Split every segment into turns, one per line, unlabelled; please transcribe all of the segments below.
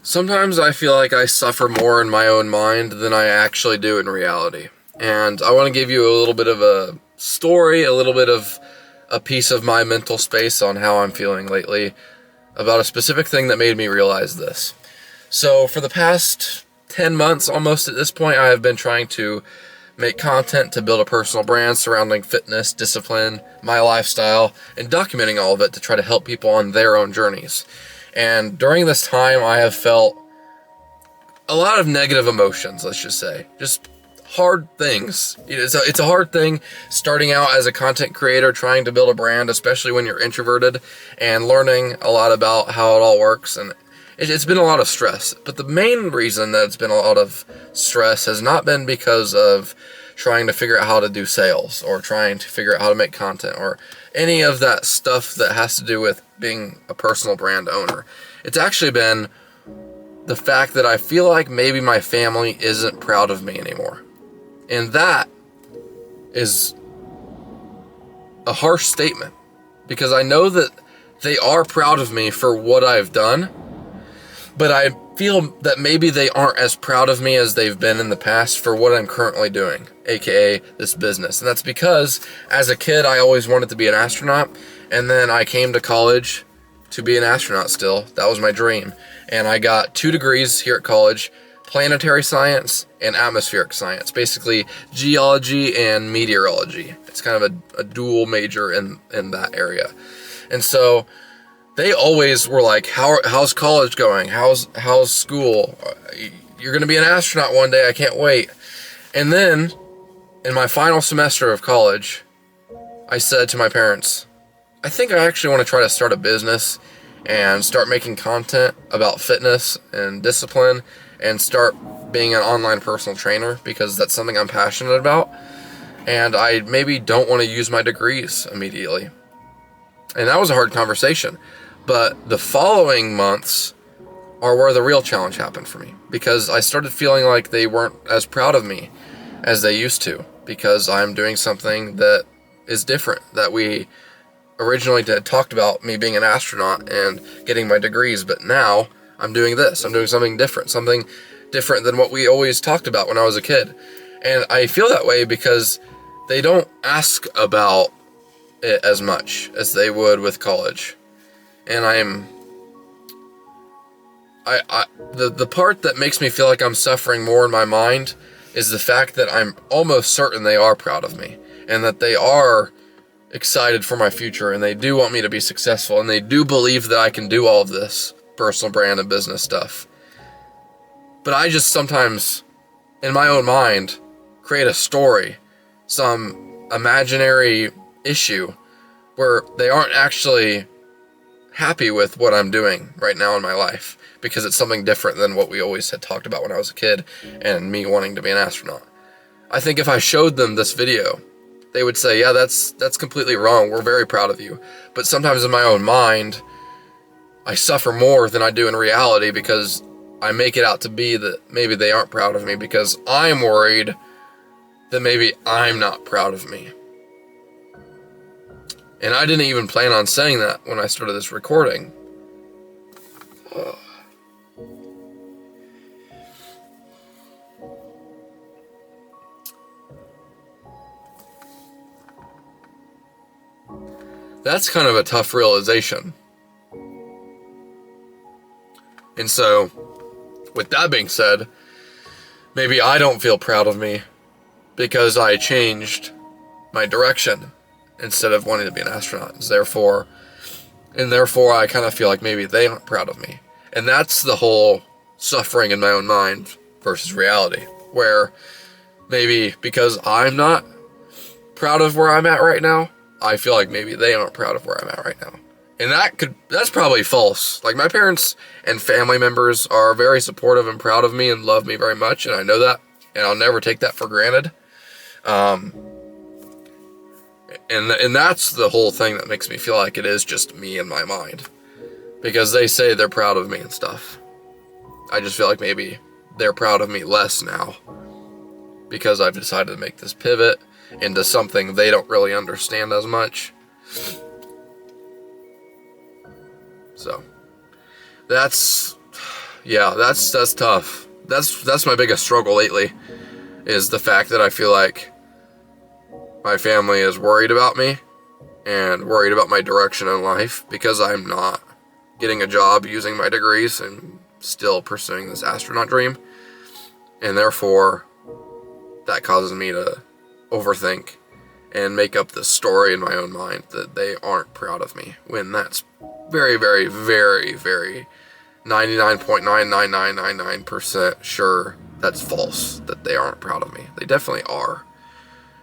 Sometimes I feel like I suffer more in my own mind than I actually do in reality. And I want to give you a little bit of a story, a little bit of a piece of my mental space on how I'm feeling lately about a specific thing that made me realize this. So, for the past 10 months, almost at this point, I have been trying to make content to build a personal brand surrounding fitness, discipline, my lifestyle, and documenting all of it to try to help people on their own journeys. And during this time, I have felt a lot of negative emotions, let's just say. Just hard things. It's a hard thing starting out as a content creator, trying to build a brand, especially when you're introverted, and learning a lot about how it all works. And it's been a lot of stress. But the main reason that it's been a lot of stress has not been because of trying to figure out how to do sales or trying to figure out how to make content or any of that stuff that has to do with being a personal brand owner. It's actually been the fact that I feel like maybe my family isn't proud of me anymore. And that is a harsh statement because I know that they are proud of me for what I've done, but I feel that maybe they aren't as proud of me as they've been in the past for what I'm currently doing, aka this business. And that's because as a kid, I always wanted to be an astronaut, and then I came to college to be an astronaut still. That was my dream. And I got 2 degrees here at college, planetary science and atmospheric science, basically geology and meteorology. It's kind of a dual major in that area. And so they always were like, how's college going? How's school? You're going to be an astronaut one day. I can't wait. And then in my final semester of college, I said to my parents, I think I actually want to try to start a business and start making content about fitness and discipline and start being an online personal trainer because that's something I'm passionate about. And I maybe don't want to use my degrees immediately. And that was a hard conversation. But the following months are where the real challenge happened for me because I started feeling like they weren't as proud of me as they used to because I'm doing something that is different, that we originally talked about me being an astronaut and getting my degrees, but now I'm doing this. I'm doing something different than what we always talked about when I was a kid. And I feel that way because they don't ask about it as much as they would with college. And the part that makes me feel like I'm suffering more in my mind is the fact that I'm almost certain they are proud of me and that they are excited for my future and they do want me to be successful and they do believe that I can do all of this personal brand and business stuff. But I just sometimes, in my own mind, create a story, some imaginary issue where they aren't actually happy with what I'm doing right now in my life because it's something different than what we always had talked about when I was a kid and me wanting to be an astronaut. I think if I showed them this video, they would say, yeah, that's completely wrong. We're very proud of you. But sometimes in my own mind, I suffer more than I do in reality because I make it out to be that maybe they aren't proud of me because I'm worried that maybe I'm not proud of me. And I didn't even plan on saying that when I started this recording. That's kind of a tough realization. And so, with that being said, maybe I don't feel proud of me because I changed my direction instead of wanting to be an astronaut. Therefore, I kind of feel like maybe they aren't proud of me. And that's the whole suffering in my own mind versus reality, where maybe because I'm not proud of where I'm at right now, I feel like maybe they aren't proud of where I'm at right now. And that's probably false. Like, my parents and family members are very supportive and proud of me and love me very much, and I know that, and I'll never take that for granted. And that's the whole thing that makes me feel like it is just me in my mind. Because they say they're proud of me and stuff. I just feel like maybe they're proud of me less now because I've decided to make this pivot into something they don't really understand as much. So that's Yeah, that's tough. That's my biggest struggle lately, is the fact that I feel like my family is worried about me and worried about my direction in life because I'm not getting a job using my degrees and still pursuing this astronaut dream. And therefore, that causes me to overthink and make up this story in my own mind that they aren't proud of me, when that's very, very, very, very 99.99999% sure that's false, that they aren't proud of me. They definitely are.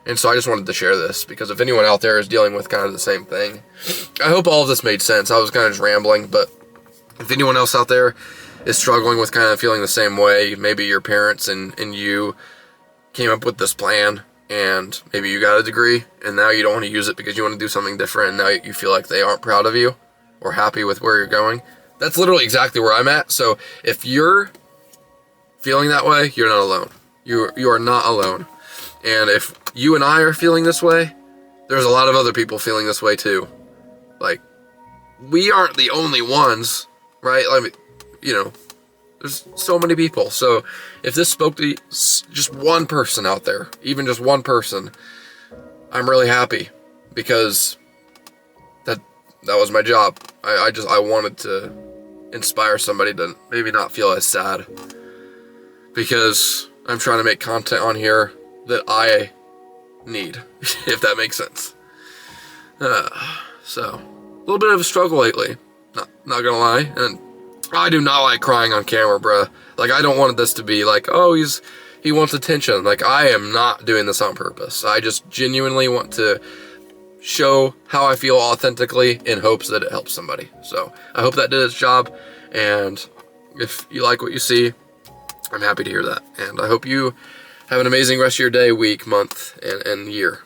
And so I just wanted to share this, because if anyone out there is dealing with kind of the same thing, I hope all of this made sense. I was kind of just rambling, but if anyone else out there is struggling with kind of feeling the same way, maybe your parents and you came up with this plan, and maybe you got a degree, and now you don't want to use it because you want to do something different, and now you feel like they aren't proud of you or happy with where you're going. That's literally exactly where I'm at. So if you're feeling that way, you're not alone. You are not alone. And if you and I are feeling this way, there's a lot of other people feeling this way too. Like, we aren't the only ones, right? Like, there's so many people. So if this spoke to just one person out there, even just one person, I'm really happy, because that was my job. I wanted to inspire somebody to maybe not feel as sad, because I'm trying to make content on here that I need, if that makes sense. So a little bit of a struggle lately, not gonna lie. And I do not like crying on camera, bruh. Like, I don't want this to be like, oh, he wants attention. Like, I am not doing this on purpose. I just genuinely want to show how I feel authentically, in hopes that it helps somebody. So I hope that did its job. And if you like what you see, I'm happy to hear that. And I hope you have an amazing rest of your day, week, month, and year.